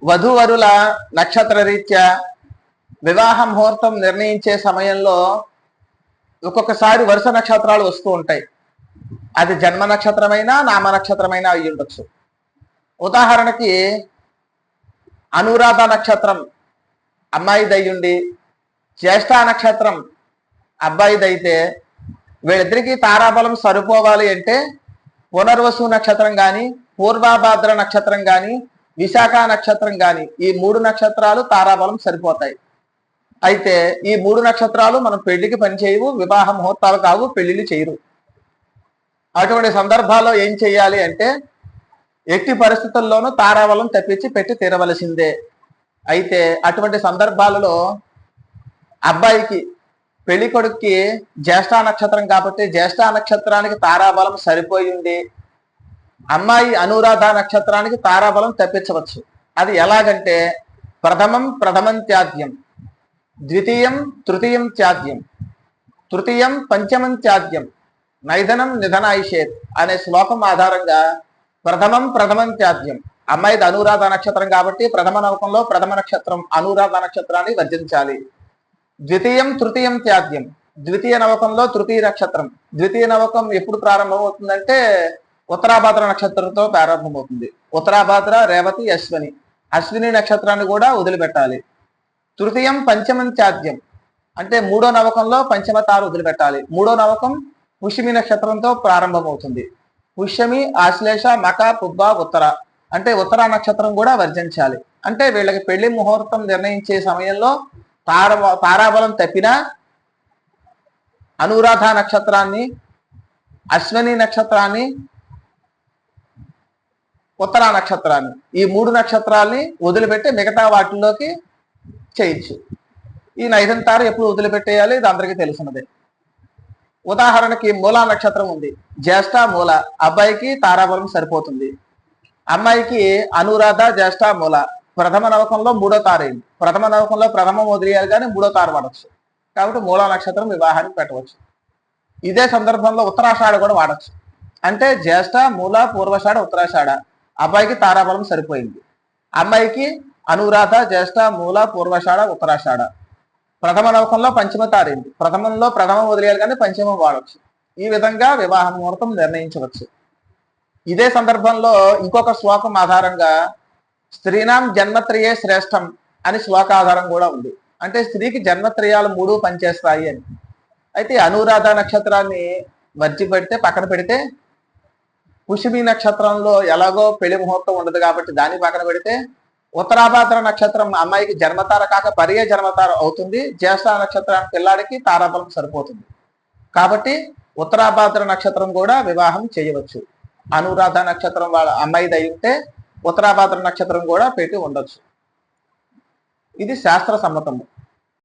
వధూవరుల నక్షత్ర రీత్యా వివాహ ముహూర్తం నిర్ణయించే సమయంలో ఒక్కొక్కసారి వరుస నక్షత్రాలు వస్తూ ఉంటాయి. అది జన్మ నక్షత్రమైనా నామ నక్షత్రమైనా అయి ఉండొచ్చు. ఉదాహరణకి అనురాధ నక్షత్రం అమ్మాయిదయ్యుండి జ్యేష్ఠ నక్షత్రం అబ్బాయిదైతే వీళ్ళిద్దరికీ తారాబలం సరిపోవాలి అంటే పునర్వసు నక్షత్రం కానీ, పూర్వభాద్ర నక్షత్రం కానీ, విశాఖ నక్షత్రం కానీ ఈ 3 నక్షత్రాలు తారాబలం సరిపోతాయి. అయితే ఈ 3 నక్షత్రాలు మనం పెళ్లికి పనిచేయవు, వివాహ ముహూర్తాలు కావు, పెళ్లిళ్ళు చేయరు. అటువంటి సందర్భాల్లో ఏం చెయ్యాలి అంటే ఎట్టి పరిస్థితుల్లోనూ తారాబలం తప్పించి పెట్టి తీరవలసిందే. అయితే అటువంటి సందర్భాలలో అబ్బాయికి పెళ్లి కొడుక్కి జ్యేష్ఠ నక్షత్రం కాబట్టి జ్యేష్ఠ నక్షత్రానికి తారాబలం సరిపోయి ఉండి అమ్మాయి అనురాధ నక్షత్రానికి తారాబలం తప్పించవచ్చు. అది ఎలాగంటే ప్రథమం త్యాజ్యం, ద్వితీయం తృతీయం త్యాజ్యం, తృతీయం పంచమం త్యాజ్యం, నైధనం నిధనాయిషేత్ అనే శ్లోకం ఆధారంగా ప్రథమం త్యాజ్యం, అమ్మాయిది అనురాధ నక్షత్రం కాబట్టి ప్రథమ నవకంలో ప్రథమ నక్షత్రం అనురాధ నక్షత్రాన్ని వర్జించాలి. ద్వితీయం తృతీయం త్యాజ్యం, ద్వితీయ నవకంలో తృతీయ నక్షత్రం. ద్వితీయ నవకం ఎప్పుడు ప్రారంభమవుతుందంటే ఉత్తరాభాద్ర నక్షత్రంతో ప్రారంభమవుతుంది. ఉత్తరాభాద్ర, రేవతి, అశ్విని, అశ్విని నక్షత్రాన్ని కూడా వదిలిపెట్టాలి. తృతీయం పంచమం త్యాజ్యం అంటే 3వ నవకంలో పంచమ తారు వదిలిపెట్టాలి. 3వ నవకం పుష్యమి నక్షత్రంతో ప్రారంభమవుతుంది. పుష్యమి, ఆశ్లేష, మక, పుబ్బ, ఉత్తర అంటే ఉత్తర నక్షత్రం కూడా వర్జించాలి. అంటే వీళ్ళకి పెళ్లి ముహూర్తం నిర్ణయించే సమయంలో తారాబలం తప్పినా అనురాధ నక్షత్రాన్ని, అశ్విని నక్షత్రాన్ని, ఉత్తర నక్షత్రాన్ని ఈ 3 నక్షత్రాల్ని వదిలిపెట్టి మిగతా వాటిల్లోకి చేయొచ్చు. ఈ నైదంతారు ఎప్పుడు వదిలిపెట్టేయాలి ఇది అందరికీ తెలిసినదే. ఉదాహరణకి మూలా నక్షత్రం ఉంది, జ్యేష్ఠ మూల, అబ్బాయికి తారాబలం సరిపోతుంది. అమ్మాయికి అనురాధ జ్యేష్ఠ మూల, ప్రథమ నవకంలో 3వ తారైంది. ప్రథమ నవకంలో ప్రథమం వదిలేయాలి కానీ 3వ తారు వాడచ్చు. కాబట్టి మూలా నక్షత్రం వివాహానికి పెట్టవచ్చు. ఇదే సందర్భంలో ఉత్తరాషాఢ కూడా వాడచ్చు. అంటే జ్యేష్ఠ మూల పూర్వషాఢ ఉత్తరాషాఢ, అబ్బాయికి తారాబలం సరిపోయింది. అమ్మాయికి అనురాధ జ్యేష్ఠ మూల పూర్వషాఢ ఉత్తరాషాఢ, ప్రథమ నవకంలో పంచమ తారైంది. ప్రథమంలో ప్రథమం వదిలేయాలి కానీ పంచమం వాడచ్చు. ఈ విధంగా వివాహ ముహూర్తం నిర్ణయించవచ్చు. ఇదే సందర్భంలో ఇంకొక శ్లోకం ఆధారంగా స్త్రీనాం జన్మత్రయే శ్రేష్టం అని శ్లోకాధారం కూడా ఉంది. అంటే స్త్రీకి జన్మత్రయాలు 3 పనిచేస్తాయి అని. అయితే అనురాధ నక్షత్రాన్ని మర్చిపెడితే పక్కన పెడితే పుష్యమి నక్షత్రంలో ఎలాగో పెళ్లి ముహూర్తం ఉండదు కాబట్టి దాన్ని పక్కన పెడితే ఉత్తరాభాద్ర నక్షత్రం అమ్మాయికి జన్మతార కాక పర్య జన్మతార అవుతుంది. జ్యేష్ఠ నక్షత్రం పిల్లాడికి తారాబలం సరిపోతుంది. కాబట్టి ఉత్తరాభాద్ర నక్షత్రం కూడా వివాహం చేయవచ్చు. అనురాధ నక్షత్రం వాళ్ళ అమ్మాయిది అయి ఉంటే ఉత్తరాభాద్ర నక్షత్రం కూడా పెట్టి ఉండొచ్చు. ఇది శాస్త్ర సమ్మతము.